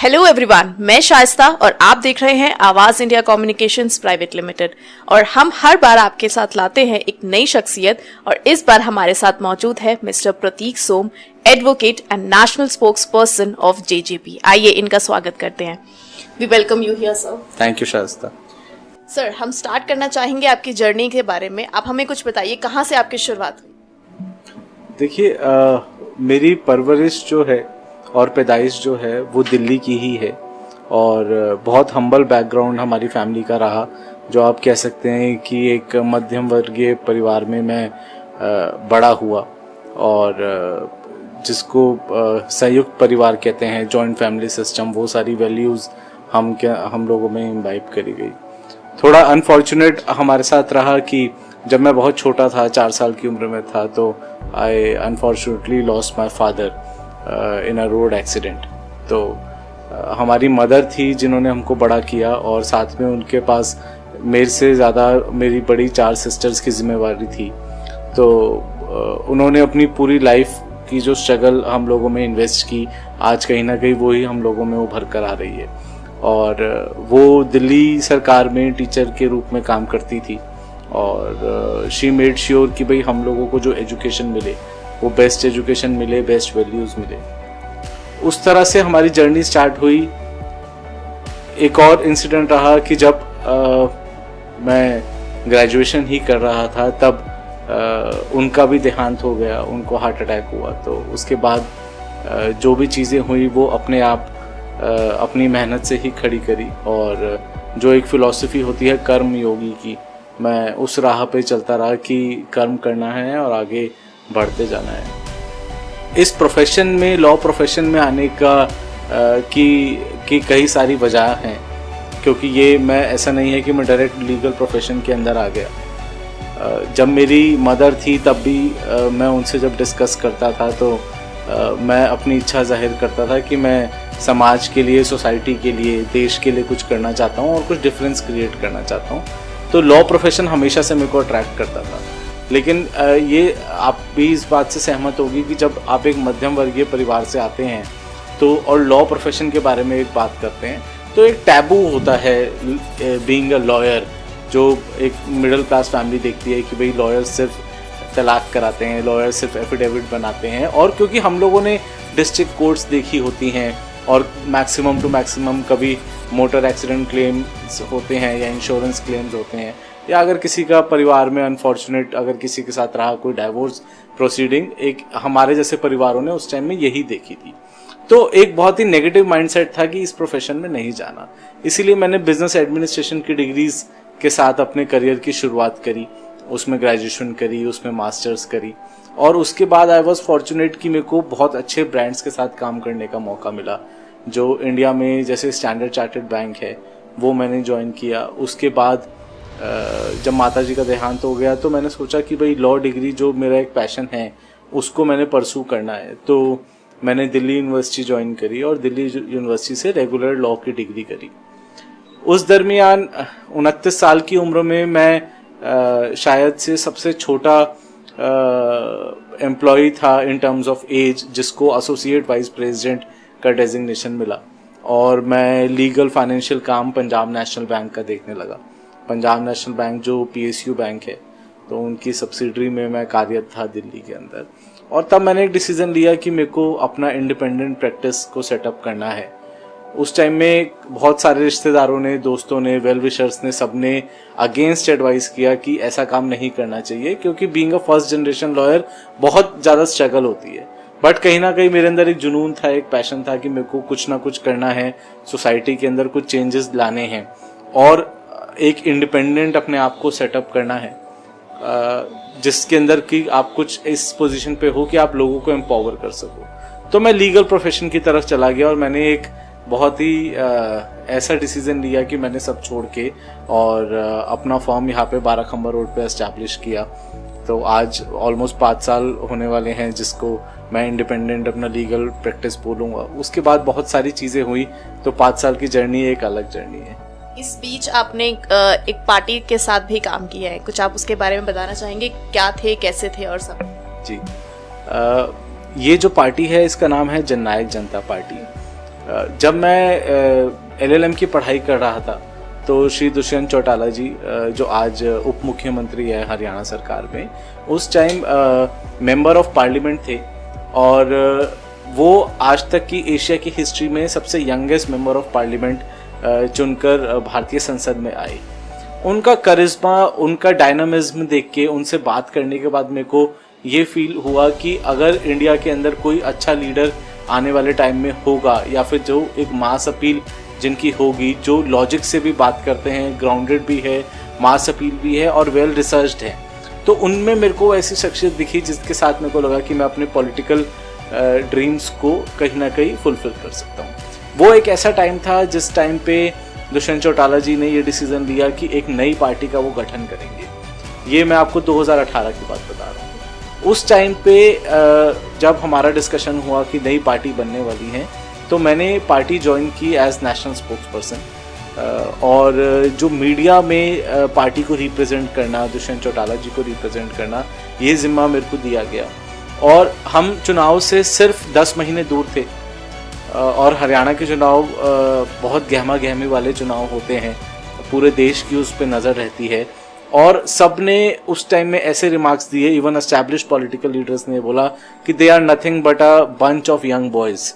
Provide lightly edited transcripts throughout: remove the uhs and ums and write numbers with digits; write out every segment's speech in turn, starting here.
Hello everyone, मैं शाइस्ता और आप देख रहे हैं आवाज इंडिया कम्युनिकेशंस प्राइवेट लिमिटेड। और हम हर बार आपके साथ लाते हैं एक नई शख्सियत, और इस बार हमारे साथ मौजूद है mister Prateek Som, advocate and national spokesperson of JJP. आइए इनका स्वागत करते हैं। We welcome you here sir. Thank you Shaista. Sir, हम स्टार्ट करना चाहेंगे आपकी जर्नी के बारे में। आप हमें कुछ बताइए, कहाँ से आपकी शुरुआत हुई? देखिए, मेरी परवरिश जो है और पैदाइश जो है वो दिल्ली की ही है, और बहुत हम्बल बैकग्राउंड हमारी फैमिली का रहा। जो आप कह सकते हैं कि एक मध्यम वर्गीय परिवार में मैं बड़ा हुआ, और जिसको संयुक्त परिवार कहते हैं, जॉइंट फैमिली सिस्टम, वो सारी वैल्यूज़ हम लोगों में इम्बाइब करी गई। थोड़ा अनफॉर्चुनेट हमारे साथ रहा कि जब मैं बहुत छोटा था, 4 साल की उम्र में था, तो आई unfortunately lost my father in a road accident. तो हमारी मदर थी जिन्होंने हमको बड़ा किया, और साथ में उनके पास मेरे से ज़्यादा मेरी बड़ी 4 सिस्टर्स की जिम्मेवारी थी। तो उन्होंने अपनी पूरी लाइफ की जो स्ट्रगल हम लोगों में इन्वेस्ट की, आज कहीं ना कहीं वही हम लोगों में उभर कर आ रही है। और वो दिल्ली सरकार में टीचर के रूप में काम करती थी, और शी मेड श्योर कि भाई हम लोगों को जो एजुकेशन मिले वो बेस्ट एजुकेशन मिले, बेस्ट वैल्यूज़ मिले। उस तरह से हमारी जर्नी स्टार्ट हुई। एक और इंसिडेंट रहा कि जब मैं ग्रेजुएशन ही कर रहा था, तब उनका भी देहांत हो गया, उनको हार्ट अटैक हुआ। तो उसके बाद जो भी चीज़ें हुई वो अपने आप अपनी मेहनत से ही खड़ी करी, और जो एक फ़िलॉसफी होती है कर्म योगी की, मैं उस राह पे चलता रहा कि कर्म करना है और आगे बढ़ते जाना है। इस प्रोफेशन में, लॉ प्रोफेशन में आने का की कई सारी वजह हैं, क्योंकि ये मैं ऐसा नहीं है कि मैं डायरेक्ट लीगल प्रोफेशन के अंदर आ गया। जब मेरी मदर थी तब भी मैं उनसे जब डिस्कस करता था, तो मैं अपनी इच्छा जाहिर करता था कि मैं समाज के लिए, सोसाइटी के लिए, देश के लिए कुछ करना चाहता हूँ और कुछ डिफरेंस क्रिएट करना चाहता हूँ। तो लॉ प्रोफेशन हमेशा से मेरे को अट्रैक्ट करता था। लेकिन ये आप भी इस बात से सहमत होगी कि जब आप एक मध्यम वर्गीय परिवार से आते हैं तो, और लॉ प्रोफेशन के बारे में एक बात करते हैं, तो एक टैबू होता है बीइंग अ लॉयर, जो एक मिडिल क्लास फैमिली देखती है कि भाई लॉयर सिर्फ तलाक कराते हैं, लॉयर सिर्फ एफिडेविट बनाते हैं। और क्योंकि हम लोगों ने डिस्ट्रिक्ट कोर्ट्स देखी होती हैं, और मैक्सिमम टू मैक्सिमम कभी मोटर एक्सीडेंट क्लेम्स होते हैं या इंश्योरेंस क्लेम्स होते हैं, या अगर किसी का परिवार में अनफॉर्चुनेट अगर किसी के साथ रहा कोई डाइवोर्स प्रोसीडिंग, एक हमारे जैसे परिवारों ने उस टाइम में यही देखी थी। तो एक बहुत ही नेगेटिव माइंडसेट था कि इस प्रोफेशन में नहीं जाना। इसीलिए मैंने बिजनेस एडमिनिस्ट्रेशन की डिग्रीज के साथ अपने करियर की शुरुआत करी, उसमें ग्रेजुएशन करी, उसमें मास्टर्स करी, और उसके बाद आई वॉज फॉर्चुनेट कि मेरे को बहुत अच्छे ब्रांड्स के साथ काम करने का मौका मिला। जो इंडिया में जैसे स्टैंडर्ड चार्टर्ड बैंक है, वो मैंने ज्वाइन किया। उसके बाद जब माता जी का देहांत हो गया, तो मैंने सोचा कि भाई लॉ डिग्री जो मेरा एक पैशन है उसको मैंने परसू करना है। तो मैंने दिल्ली यूनिवर्सिटी ज्वाइन करी, और दिल्ली यूनिवर्सिटी से रेगुलर लॉ की डिग्री करी। उस दरमियान 29 साल की उम्र में मैं शायद से सबसे छोटा एम्प्लॉय था इन टर्म्स ऑफ एज, जिसको एसोसिएट वाइस प्रेसिडेंट का डेजिग्नेशन मिला, और मैं लीगल फाइनेंशियल काम पंजाब नेशनल बैंक का देखने लगा। पंजाब नेशनल बैंक जो पीएसयू बैंक है, तो उनकी सब्सिडरी में मैं कार्यरत था दिल्ली के अंदर। और तब मैंने एक डिसीजन लिया कि मेरे को अपना इंडिपेंडेंट प्रैक्टिस को सेटअप करना है। उस टाइम में बहुत सारे रिश्तेदारों ने, दोस्तों ने, वेल विशर्स ने, सबने अगेंस्ट एडवाइस किया कि ऐसा काम नहीं करना चाहिए, क्योंकि being a first generation lawyer बहुत ज़्यादा स्ट्रगल होती है। बट कहीं ना कहीं मेरे अंदर एक जुनून था, एक पैशन था कि मेरे को कुछ ना कुछ करना है, सोसाइटी के अंदर कुछ चेंजेस लाने हैं, और एक इंडिपेंडेंट अपने आप को सेटअप करना है, जिसके अंदर कि आप कुछ इस पोजीशन पे हो कि आप लोगों को एम्पावर कर सको। तो मैं लीगल प्रोफेशन की तरफ चला गया, और मैंने एक बहुत ही ऐसा डिसीजन लिया कि मैंने सब छोड़ के और अपना फॉर्म यहाँ पे 12 खंबा रोड पे एस्टैब्लिश किया। तो आज ऑलमोस्ट 5 साल होने वाले हैं जिसको मैं इंडिपेंडेंट अपना लीगल प्रैक्टिस बोलूँगा। उसके बाद बहुत सारी चीज़ें हुई, तो 5 साल की जर्नी एक अलग जर्नी है। इस बीच आपने एक पार्टी के साथ भी काम किया है, कुछ आप उसके बारे में बताना चाहेंगे? क्या थे, कैसे थे और सब? जी, ये जो पार्टी है इसका नाम है जननायक जनता पार्टी। जब मैं LLM की पढ़ाई कर रहा था तो श्री दुष्यंत चौटाला जी जो आज उप मुख्यमंत्री है हरियाणा सरकार में, उस टाइम मेंबर ऑफ पार्लियामेंट थे और वो आज तक की एशिया की हिस्ट्री में सबसे यंगेस्ट मेंबर ऑफ पार्लियामेंट चुनकर भारतीय संसद में आए। उनका करिश्मा, उनका डायनामिज्म देख के, उनसे बात करने के बाद मेरे को ये फील हुआ कि अगर इंडिया के अंदर कोई अच्छा लीडर आने वाले टाइम में होगा या फिर जो एक मास अपील जिनकी होगी, जो लॉजिक से भी बात करते हैं, ग्राउंडेड भी है, मास अपील भी है और वेल रिसर्च्ड है, तो उनमें मेरे को ऐसी शख्सियत दिखी जिसके साथ मेरे को लगा कि मैं अपने पॉलिटिकल ड्रीम्स को कहीं ना कहीं फुलफिल कर सकता हूँ। वो एक ऐसा टाइम था जिस टाइम पे दुष्यंत चौटाला जी ने ये डिसीजन लिया कि एक नई पार्टी का वो गठन करेंगे। ये मैं आपको 2018 की बात बता रहा हूँ। उस टाइम पे जब हमारा डिस्कशन हुआ कि नई पार्टी बनने वाली है, तो मैंने पार्टी ज्वाइन की एज नेशनल स्पोक्स पर्सन और जो मीडिया में पार्टी को रिप्रेजेंट करना, दुष्यंत चौटाला जी को रिप्रेजेंट करना, ये जिम्मा मेरे को दिया गया। और हम चुनाव से सिर्फ 10 महीने दूर थे और हरियाणा के चुनाव बहुत गहमा गहमी वाले चुनाव होते हैं, पूरे देश की उस पर नज़र रहती है और सब ने उस टाइम में ऐसे रिमार्क्स दिए, इवन एस्टैब्लिश्ड पॉलिटिकल लीडर्स ने बोला कि they are nothing but a bunch of young boys,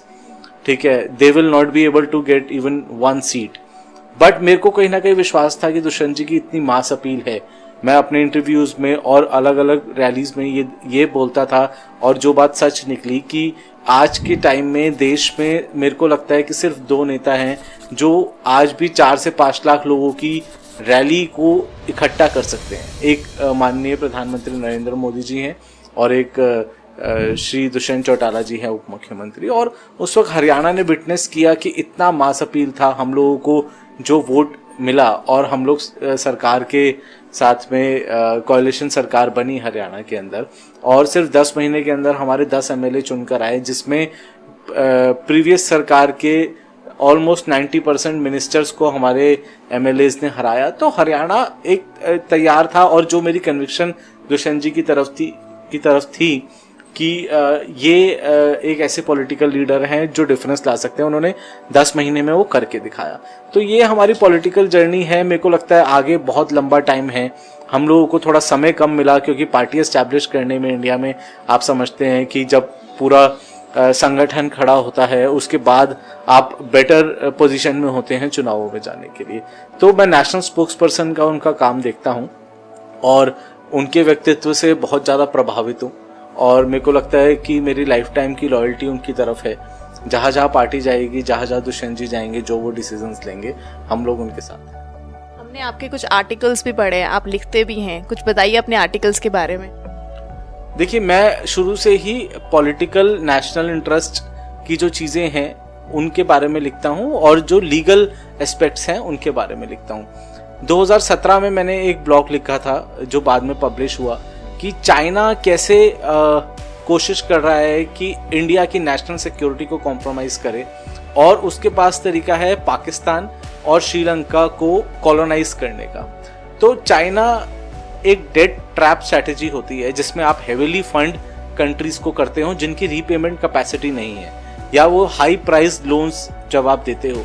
ठीक है, they will not be able to get even 1 seat. But मेरे को कहीं ना कहीं विश्वास था कि दुष्यंत जी की इतनी मास अपील है। मैं अपने इंटरव्यूज़ में और अलग अलग रैलीज में ये बोलता था और जो बात सच निकली कि आज के टाइम में देश में मेरे को लगता है कि सिर्फ 2 नेता हैं जो आज भी 4 से 5 लाख लोगों की रैली को इकट्ठा कर सकते हैं। एक माननीय प्रधानमंत्री नरेंद्र मोदी जी हैं और एक श्री दुष्यंत चौटाला जी हैं उप मुख्यमंत्री। और उस वक्त हरियाणा ने विटनेस किया कि इतना मास अपील था, हम लोगों को जो वोट मिला और हम लोग सरकार के साथ में कोalition सरकार बनी हरियाणा के अंदर और सिर्फ 10 महीने के अंदर हमारे 10 MLA चुनकर आए, जिसमें प्रीवियस सरकार के ऑलमोस्ट 90% मिनिस्टर्स को हमारे MLAs ने हराया। तो हरियाणा एक तैयार था और जो मेरी कन्विक्शन दुष्यंत जी की तरफ थी कि ये एक ऐसे पॉलिटिकल लीडर हैं जो डिफरेंस ला सकते हैं, उन्होंने 10 महीने में वो करके दिखाया। तो ये हमारी पॉलिटिकल जर्नी है। मेरे को लगता है आगे बहुत लंबा टाइम है, हम लोगों को थोड़ा समय कम मिला क्योंकि पार्टी एस्टैब्लिश करने में इंडिया में आप समझते हैं कि जब पूरा संगठन खड़ा होता है उसके बाद आप बेटर पोजीशन में होते हैं चुनावों में जाने के लिए। तो मैं नेशनल स्पोक्स पर्सन का उनका काम देखता हूँ और उनके व्यक्तित्व से बहुत ज़्यादा प्रभावित हूँ और मेरे को लगता है कि मेरी लाइफ टाइम की लॉयल्टी उनकी तरफ है। जहाँ जहाँ पार्टी जाएगी, जहाँ जहाँ दुष्यंत जी जाएंगे, जो वो डिसीजंस लेंगे, हम लोग उनके साथ हैं। हमने आपके कुछ आर्टिकल्स भी पढ़े हैं, आप लिखते भी हैं, कुछ बताइए अपने आर्टिकल्स के बारे में। देखिए, मैं शुरू से ही पॉलिटिकल नेशनल इंटरेस्ट की जो चीज़ें हैं उनके बारे में लिखता हूँ और जो लीगल एस्पेक्ट्स हैं उनके बारे में लिखता हूँ। 2017 में मैंने एक ब्लॉग लिखा था जो बाद में पब्लिश हुआ कि चाइना कैसे कोशिश कर रहा है कि इंडिया की नेशनल सिक्योरिटी को कॉम्प्रोमाइज़ करे और उसके पास तरीका है पाकिस्तान और श्रीलंका को कॉलोनाइज करने का। तो चाइना एक डेट ट्रैप स्ट्रैटेजी होती है जिसमें आप हेविली फंड कंट्रीज को करते हो जिनकी रीपेमेंट कैपेसिटी नहीं है या वो हाई प्राइस लोन्स जब आप देते हो,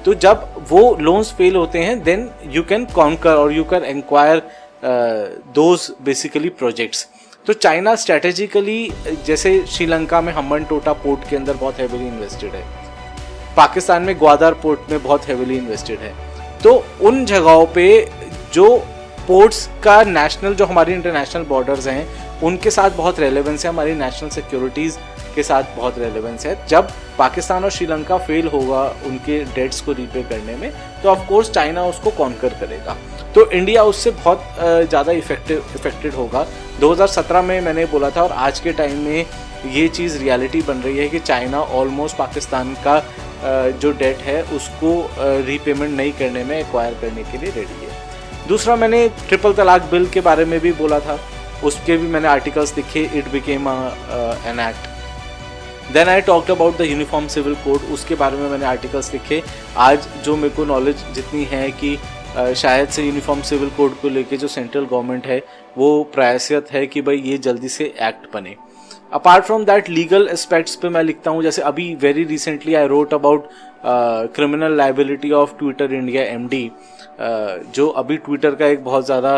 तो जब वो लोन्स फेल होते हैं देन यू कैन कॉन्कर और you can acquire those basically projects. तो चाइना स्ट्रेटेजिकली जैसे श्रीलंका में हम्बनटोटा पोर्ट के अंदर बहुत हेविली इन्वेस्टेड है, पाकिस्तान में ग्वादर पोर्ट में बहुत हेविली इन्वेस्टेड है। तो उन जगहों पे जो पोर्ट्स का नेशनल, जो हमारी इंटरनेशनल बॉर्डर्स हैं उनके साथ बहुत रेलेवेंस है, हमारी नेशनल सिक्योरिटीज़ के साथ बहुत रेलेवेंस है। जब पाकिस्तान और श्रीलंका फेल होगा उनके डेट्स को रीपे करने में तो ऑफ कोर्स चाइना उसको कॉन्कर करेगा, तो इंडिया उससे बहुत ज़्यादा इफेक्टेड होगा। 2017 में मैंने बोला था और आज के टाइम में ये चीज़ रियलिटी बन रही है कि चाइना ऑलमोस्ट पाकिस्तान का जो डेट है उसको रीपेमेंट नहीं करने में, एक्वायर करने के लिए रेडी है। दूसरा, मैंने ट्रिपल तलाक बिल के बारे में भी बोला था, उसके भी मैंने आर्टिकल्स लिखे, it became an act. Then I talked about the uniform civil code, उसके बारे में मैंने आर्टिकल्स लिखे। आज जो मेरे को नॉलेज जितनी है कि शायद से यूनिफॉर्म सिविल कोड को लेके जो सेंट्रल गवर्नमेंट है वो प्रयासरत है कि भाई ये जल्दी से एक्ट बने। Apart from that legal aspects पे मैं लिखता हूँ, जैसे अभी very recently I wrote about criminal liability of Twitter India MD, जो अभी ट्विटर का एक बहुत ज़्यादा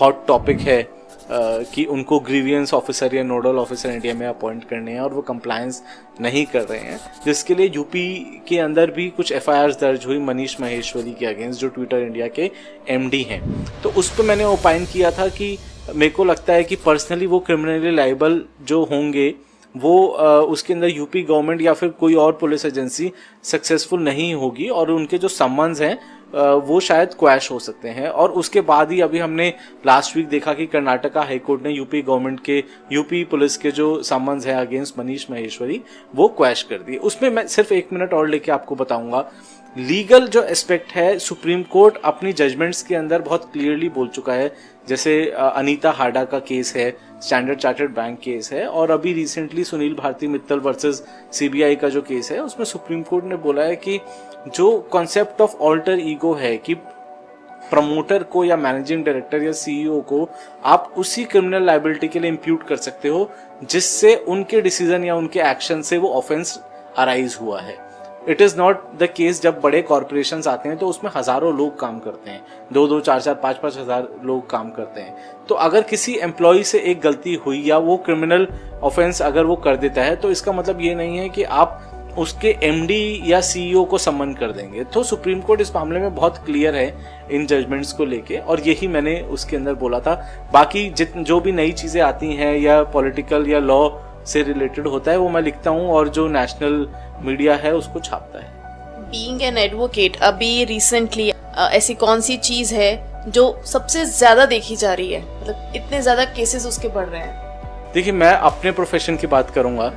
हॉट टॉपिक है कि उनको ग्रीवियंस ऑफिसर या नोडल ऑफिसर इंडिया में अपॉइंट करने हैं और वो कंप्लायंस नहीं कर रहे हैं, जिसके लिए यूपी के अंदर भी कुछ एफआईआर दर्ज हुई मनीष महेश्वरी के अगेंस्ट जो ट्विटर इंडिया के एमडी हैं। तो उस पर मैंने ओपाइन किया था कि मेरे को लगता है कि पर्सनली वो क्रिमिनली लाइबल जो होंगे वो उसके अंदर यूपी गवर्नमेंट या फिर कोई और पुलिस एजेंसी सक्सेसफुल नहीं होगी और उनके जो समन्स हैं वो शायद क्वैश हो सकते हैं। और उसके बाद ही अभी हमने लास्ट वीक देखा कि कर्नाटका हाईकोर्ट ने यूपी गवर्नमेंट के यूपी पुलिस के जो समन्स है अगेंस्ट मनीष महेश्वरी वो क्वैश कर दिए। उसमें मैं सिर्फ 1 मिनट और लेके आपको बताऊंगा। लीगल जो एस्पेक्ट है सुप्रीम कोर्ट अपनी जजमेंट्स के अंदर बहुत क्लियरली बोल चुका है, जैसे अनीता हाडा का केस है, स्टैंडर्ड चार्टर्ड बैंक केस है, और अभी recently Sunil Bharti Mittal versus CBI का जो केस है उसमें सुप्रीम कोर्ट ने बोला है कि जो कॉन्सेप्ट ऑफ ऑल्टर ईगो है कि प्रमोटर को या मैनेजिंग डायरेक्टर या सीईओ को आप उसी क्रिमिनल लायबिलिटी के लिए इंप्यूट कर सकते हो जिससे उनके डिसीजन या उनके एक्शन से वो ऑफेंस अराइज हुआ है। It is not the case जब बड़े कॉर्पोरेशंस आते हैं तो उसमें हजारों लोग काम करते हैं, 2-2, 4-4, 5-5 हजार लोग काम करते हैं। तो अगर किसी एम्प्लॉय से एक गलती हुई या वो क्रिमिनल ऑफेंस अगर वो कर देता है तो इसका मतलब ये नहीं है कि आप उसके एमडी या सीईओ को सम्मन कर देंगे। तो सुप्रीम कोर्ट इस मामले में बहुत क्लियर है इन जजमेंट्स को लेके, और यही मैंने उसके अंदर बोला था। बाकी जो भी नई चीजें आती हैं या पॉलिटिकल या लॉ से रिलेटेड होता है वो मैं लिखता हूँ और जो नेशनल मीडिया है उसको छापता है। बीइंग एन एडवोकेट, अभी रिसेंटली ऐसी कौन सी चीज है जो सबसे ज्यादा देखी जा रही है, मतलब इतने ज्यादा केसेस उसके बढ़ रहे हैं? देखिए, मैं अपने प्रोफेशन की बात करूंगा।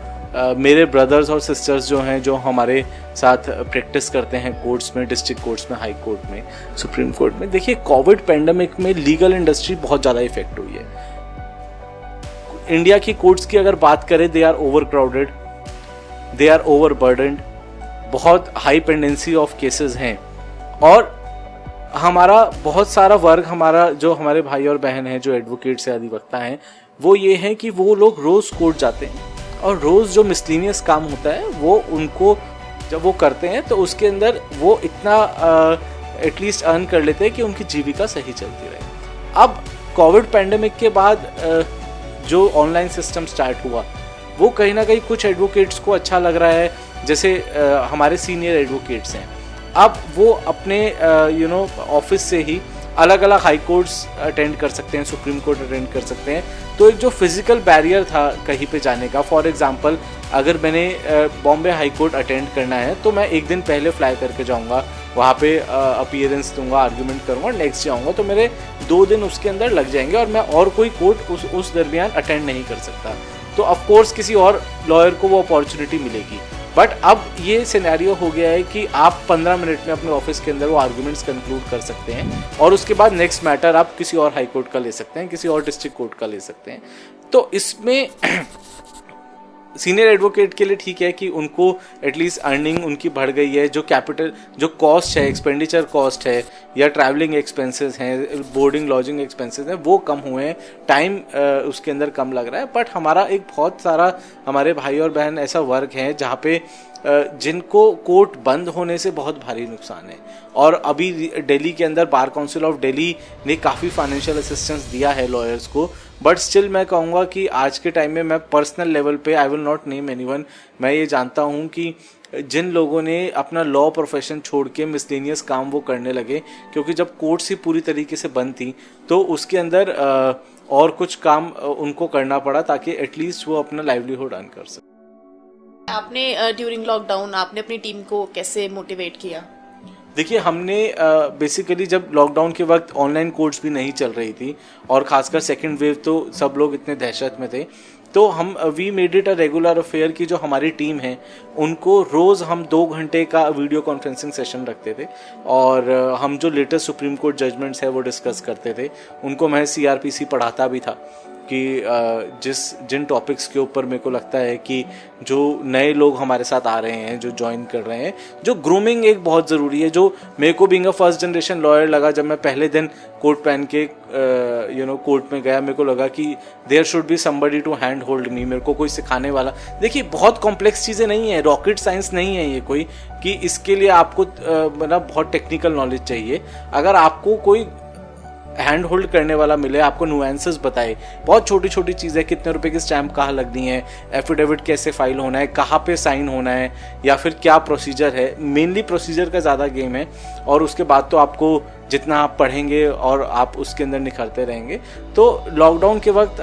मेरे ब्रदर्स और सिस्टर्स जो हैं जो हमारे साथ प्रैक्टिस करते हैं कोर्ट्स में, डिस्ट्रिक्ट कोर्ट्स में, हाई कोर्ट में, सुप्रीम कोर्ट में, देखिए कोविड पेंडेमिक में लीगल इंडस्ट्री बहुत ज़्यादा इफेक्ट हुई है। इंडिया की कोर्ट्स की अगर बात करें, they are over crowded, they are over burdened, बहुत हाई पेंडेंसी ऑफ केसेस हैं, और हमारा बहुत सारा वर्ग, हमारे भाई और बहन हैं जो एडवोकेट्स या अधिवक्ता हैं, वो ये है कि वो लोग रोज कोर्ट जाते हैं और रोज जो मिसलिनियस काम होता है वो उनको जब वो करते हैं तो उसके अंदर वो इतना एटलीस्ट अर्न कर लेते हैं कि उनकी जीविका सही चलती रहे। अब कोविड पेंडेमिक के बाद जो ऑनलाइन सिस्टम स्टार्ट हुआ वो कहीं ना कहीं कुछ एडवोकेट्स को अच्छा लग रहा है, जैसे हमारे सीनियर एडवोकेट्स हैं, अब वो अपने ऑफिस से ही अलग अलग हाई कोर्ट्स अटेंड कर सकते हैं, सुप्रीम कोर्ट अटेंड कर सकते हैं। तो एक जो फिजिकल बैरियर था कहीं पे जाने का, फॉर एग्जांपल अगर मैंने बॉम्बे हाई कोर्ट अटेंड करना है तो मैं एक दिन पहले फ्लाई करके जाऊंगा, वहाँ पे अपीयरेंस दूंगा, आर्ग्यूमेंट करूंगा, नेक्स्ट जाऊंगा, तो मेरे 2 दिन उसके अंदर लग जाएंगे और मैं और कोई कोर्ट उस दरमियान अटेंड नहीं कर सकता। तो ऑफकोर्स किसी और लॉयर को वो अपॉर्चुनिटी मिलेगी। बट अब ये सिनेरियो हो गया है कि आप 15 मिनट में अपने ऑफिस के अंदर वो आर्ग्यूमेंट्स कंक्लूड कर सकते हैं और उसके बाद नेक्स्ट मैटर आप किसी और हाई कोर्ट का ले सकते हैं, किसी और डिस्ट्रिक्ट कोर्ट का ले सकते हैं। तो इसमें सीनियर एडवोकेट के लिए ठीक है कि उनको एटलीस्ट अर्निंग उनकी बढ़ गई है, जो कैपिटल जो कॉस्ट है, एक्सपेंडिचर कॉस्ट है या ट्रैवलिंग एक्सपेंसेस हैं, बोर्डिंग लॉजिंग एक्सपेंसेस हैं, वो कम हुए हैं, टाइम उसके अंदर कम लग रहा है। बट हमारा एक बहुत सारा हमारे भाई और बहन ऐसा वर्ग है जहाँ पे जिनको कोर्ट बंद होने से बहुत भारी नुकसान है, और अभी दिल्ली के अंदर बार काउंसिल ऑफ दिल्ली ने काफ़ी फाइनेंशियल असिस्टेंस दिया है लॉयर्स को। बट स्टिल मैं कहूँगा कि आज के टाइम में मैं पर्सनल लेवल पे, I will not name anyone, मैं ये जानता हूँ कि जिन लोगों ने अपना लॉ प्रोफेशन छोड़ के मिसलेनियस काम वो करने लगे, क्योंकि जब कोर्ट्स ही पूरी तरीके से बंद थी तो उसके अंदर और कुछ काम उनको करना पड़ा ताकि एटलीस्ट वो अपना लाइवलीहुड अर्न कर सके। आपने ड्यूरिंग लॉकडाउन आपने अपनी टीम को कैसे मोटिवेट किया? देखिए, हमने बेसिकली जब लॉकडाउन के वक्त ऑनलाइन कोर्ट्स भी नहीं चल रही थी और खासकर सेकंड वेव तो सब लोग इतने दहशत में थे, तो हम we made it a regular affair की जो हमारी टीम है उनको रोज़ हम 2 घंटे का वीडियो कॉन्फ्रेंसिंग सेशन रखते थे और हम जो लेटेस्ट सुप्रीम कोर्ट जजमेंट्स है वो डिस्कस करते थे। उनको मैं CRPC पढ़ाता भी था। कि जिन टॉपिक्स के ऊपर मेरे को लगता है कि जो नए लोग हमारे साथ आ रहे हैं, जो ज्वाइन कर रहे हैं, जो ग्रूमिंग एक बहुत ज़रूरी है, जो मेरे को being a first generation lawyer लगा जब मैं पहले दिन कोट पहन के कोर्ट में गया। मेरे को लगा कि there should be somebody to hand hold me, मेरे को कोई सिखाने वाला। देखिए बहुत कॉम्प्लेक्स चीज़ें नहीं है, रॉकेट साइंस नहीं है ये कोई कि इसके लिए आपको मतलब बहुत टेक्निकल नॉलेज चाहिए। अगर आपको कोई हैंड होल्ड करने वाला मिले, आपको नुएंसेस बताए, बहुत छोटी छोटी चीज़ें, कितने रुपए की स्टैंप कहाँ लगनी है, एफिडेविट कैसे फाइल होना है, कहाँ पे साइन होना है, या फिर क्या प्रोसीजर है। मेनली प्रोसीजर का ज़्यादा गेम है, और उसके बाद तो आपको जितना आप पढ़ेंगे और आप उसके अंदर निखरते रहेंगे। तो लॉकडाउन के वक्त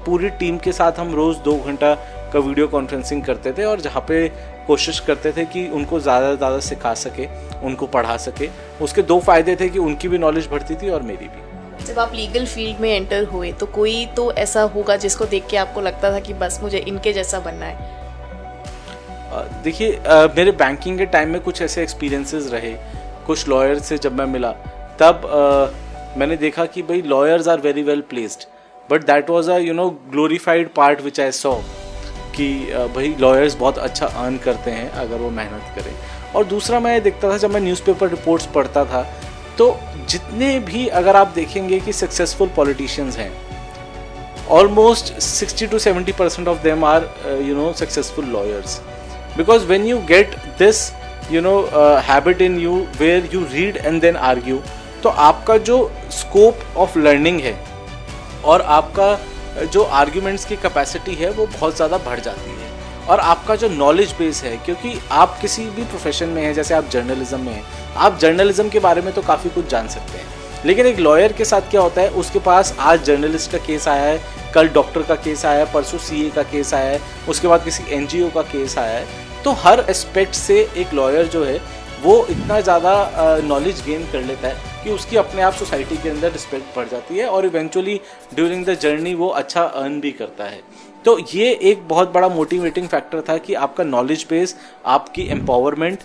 पूरी टीम के साथ हम रोज़ 2 घंटा का वीडियो कॉन्फ्रेंसिंग करते थे, और जहाँ पे कोशिश करते थे कि उनको ज़्यादा से ज़्यादा सिखा सके, उनको पढ़ा सके। उसके 2 फ़ायदे थे कि उनकी भी नॉलेज बढ़ती थी और मेरी भी। जब आप लीगल फील्ड में एंटर हुए तो कोई तो ऐसा होगा जिसको देख के आपको लगता था कि बस मुझे इनके जैसा बनना है। देखिए मेरे बैंकिंग के टाइम में कुछ ऐसे एक्सपीरियंसेस रहे, कुछ लॉयर से जब मैं मिला तब मैंने देखा कि भाई lawyers are very well placed, but that was a glorified part which I saw कि भाई लॉयर्स बहुत अच्छा अर्न करते हैं अगर वो मेहनत करें। और दूसरा मैं देखता था, जब मैं न्यूज़पेपर रिपोर्ट्स पढ़ता था, तो जितने भी अगर आप देखेंगे कि सक्सेसफुल पॉलिटिशियंस हैं, almost 60 to 70% of them are successful lawyers, because when you get this habit in you where you read and then argue, तो आपका जो स्कोप ऑफ लर्निंग है और आपका जो आर्ग्यूमेंट्स की कैपेसिटी है वो बहुत ज़्यादा बढ़ जाती है, और आपका जो नॉलेज बेस है, क्योंकि आप किसी भी प्रोफेशन में हैं, जैसे आप जर्नलिज्म में हैं, आप जर्नलिज्म के बारे में तो काफ़ी कुछ जान सकते हैं, लेकिन एक लॉयर के साथ क्या होता है, उसके पास आज जर्नलिस्ट का केस आया है, कल डॉक्टर का केस आया है, परसों सीए का केस आया है, उसके बाद किसी एनजीओ का केस आया है। तो हर एस्पेक्ट से एक लॉयर जो है वो इतना ज़्यादा नॉलेज गेन कर लेता है कि उसकी अपने आप सोसाइटी के अंदर रिस्पेक्ट बढ़ जाती है, और इवेंचुअली ड्यूरिंग द जर्नी वो अच्छा अर्न भी करता है। तो ये एक बहुत बड़ा मोटिवेटिंग फैक्टर था कि आपका नॉलेज बेस, आपकी एम्पावरमेंट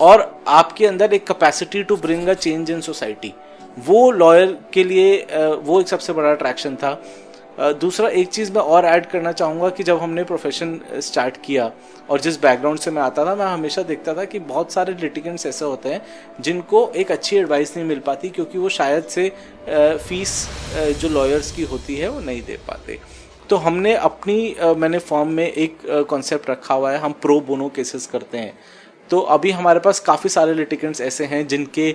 और आपके अंदर एक capacity to bring a change in society, वो लॉयर के लिए वो एक सबसे बड़ा अट्रैक्शन था। दूसरा एक चीज़ मैं और ऐड करना चाहूँगा कि जब हमने प्रोफेशन स्टार्ट किया और जिस बैकग्राउंड से मैं आता था, मैं हमेशा देखता था कि बहुत सारे लिटिगेंट्स ऐसे होते हैं जिनको एक अच्छी एडवाइस नहीं मिल पाती, क्योंकि वो शायद से फीस जो लॉयर्स की होती है वो नहीं दे पाते। तो हमने मैंने फॉर्म में एक कॉन्सेप्ट रखा हुआ है, हम प्रो बोनो केसेस करते हैं। तो अभी हमारे पास काफ़ी सारे लिटिगेंट्स ऐसे हैं जिनके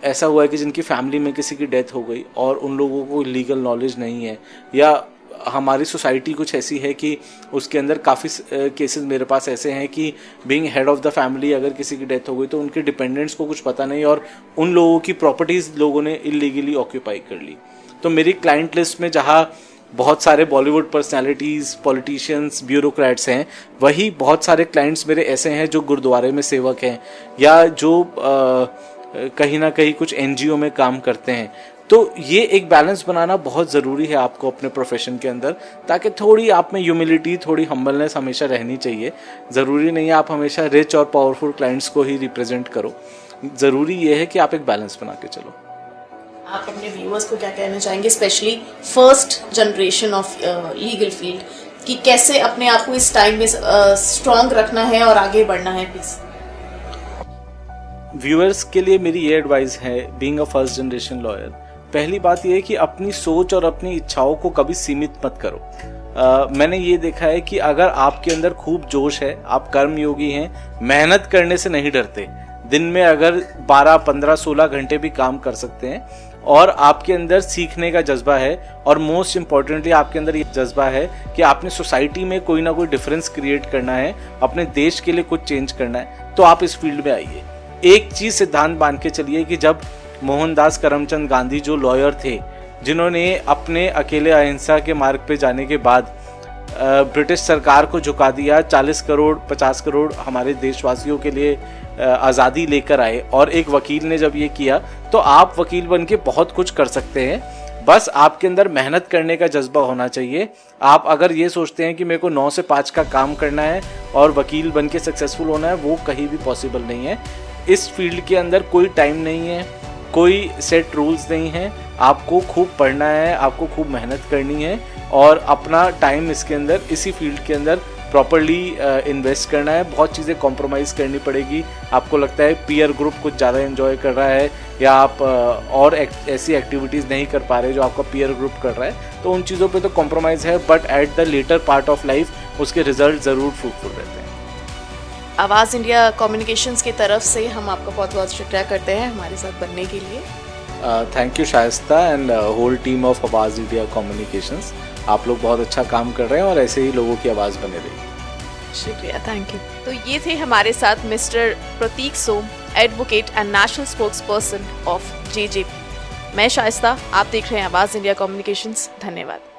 ऐसा हुआ है कि जिनकी फैमिली में किसी की डेथ हो गई और उन लोगों को लीगल नॉलेज नहीं है, या हमारी सोसाइटी कुछ ऐसी है कि उसके अंदर काफ़ी केसेस मेरे पास ऐसे हैं कि being head of the family अगर किसी की डेथ हो गई तो उनके डिपेंडेंट्स को कुछ पता नहीं, और उन लोगों की प्रॉपर्टीज़ लोगों ने इलीगली ऑक्यूपाई कर ली। तो मेरी क्लाइंट लिस्ट में जहाँ बहुत सारे बॉलीवुड पर्सनालिटीज़, पॉलिटिशियंस, ब्यूरोक्रेट्स हैं, वही बहुत सारे क्लाइंट्स मेरे ऐसे हैं जो गुरुद्वारे में सेवक हैं, या जो कहीं ना कहीं कुछ एनजीओ में काम करते हैं। तो ये एक बैलेंस बनाना बहुत ज़रूरी है आपको अपने प्रोफेशन के अंदर, ताकि थोड़ी आप में ह्यूमिलिटी, थोड़ी हम्बलनेस हमेशा रहनी चाहिए। ज़रूरी नहीं है आप हमेशा रिच और पावरफुल क्लाइंट्स को ही रिप्रेजेंट करो, ज़रूरी ये है कि आप एक बैलेंस बना के चलो। आप अपने व्यूअर्स को क्या कहना चाहेंगे, specially first generation of legal field, कि कैसे अपने आप को इस टाइम में स्ट्रॉन्ग रखना है और आगे बढ़ना है? प्लीज़ व्यूअर्स के लिए मेरी ये एडवाइस है, being a first generation lawyer, पहली बात ये है कि अपनी सोच और अपनी इच्छाओं को कभी सीमित मत करो। मैंने ये देखा है कि अगर आपके अंदर खूब जोश है, आप कर्मयोगी हैं, मेहनत करने से नहीं डरते, दिन में अगर 12, 15, 16 घंटे भी काम कर सकते हैं, और आपके अंदर सीखने का जज्बा है, और मोस्ट इम्पॉर्टेंटली आपके अंदर ये जज्बा है कि आपने सोसाइटी में कोई ना कोई डिफरेंस क्रिएट करना है, अपने देश के लिए कुछ चेंज करना है, तो आप इस फील्ड में आइए। एक चीज़ सिद्धांत बांध के चलिए कि जब मोहनदास करमचंद गांधी जो लॉयर थे, जिन्होंने अपने अकेले अहिंसा के मार्ग पे जाने के बाद ब्रिटिश सरकार को झुका दिया, 40 करोड़ 50 करोड़ हमारे देशवासियों के लिए आज़ादी लेकर आए, और एक वकील ने जब ये किया, तो आप वकील बन के बहुत कुछ कर सकते हैं। बस आपके अंदर मेहनत करने का जज्बा होना चाहिए। आप अगर ये सोचते हैं कि मेरे को 9 से 5 का काम करना है और वकील बन के सक्सेसफुल होना है, वो कहीं भी पॉसिबल नहीं है। इस फील्ड के अंदर कोई टाइम नहीं है, कोई सेट रूल्स नहीं है। आपको खूब पढ़ना है, आपको खूब मेहनत करनी है और अपना टाइम इसके अंदर, इसी फील्ड के अंदर प्रॉपरली इन्वेस्ट करना है। बहुत चीज़ें कॉम्प्रोमाइज़ करनी पड़ेगी। आपको लगता है पीयर ग्रुप कुछ ज़्यादा एंजॉय कर रहा है या आप और ऐसी एक्टिविटीज़ नहीं कर पा रहे जो आपका पीयर ग्रुप कर रहा है, तो उन चीज़ों पे तो कॉम्प्रोमाइज़ है, but at the later part of life उसके रिजल्ट ज़रूर फ्रूटफुल रहते हैं। आवाज़ इंडिया कम्युनिकेशंस की तरफ से हम आपका बहुत बहुत शुक्रिया करते हैं हमारे साथ बनने के लिए। Thank you Shaista and whole team of Awaaz India communications. आप लोग बहुत अच्छा काम कर रहे हैं और ऐसे ही लोगों की आवाज़ बने रही। शुक्रिया, थैंक यू। तो ये थे हमारे साथ mister Prateek Som, advocate and national spokesperson of JJP. मैं शाइस्ता, आप देख रहे हैं आवाज़ इंडिया कम्युनिकेशंस। धन्यवाद।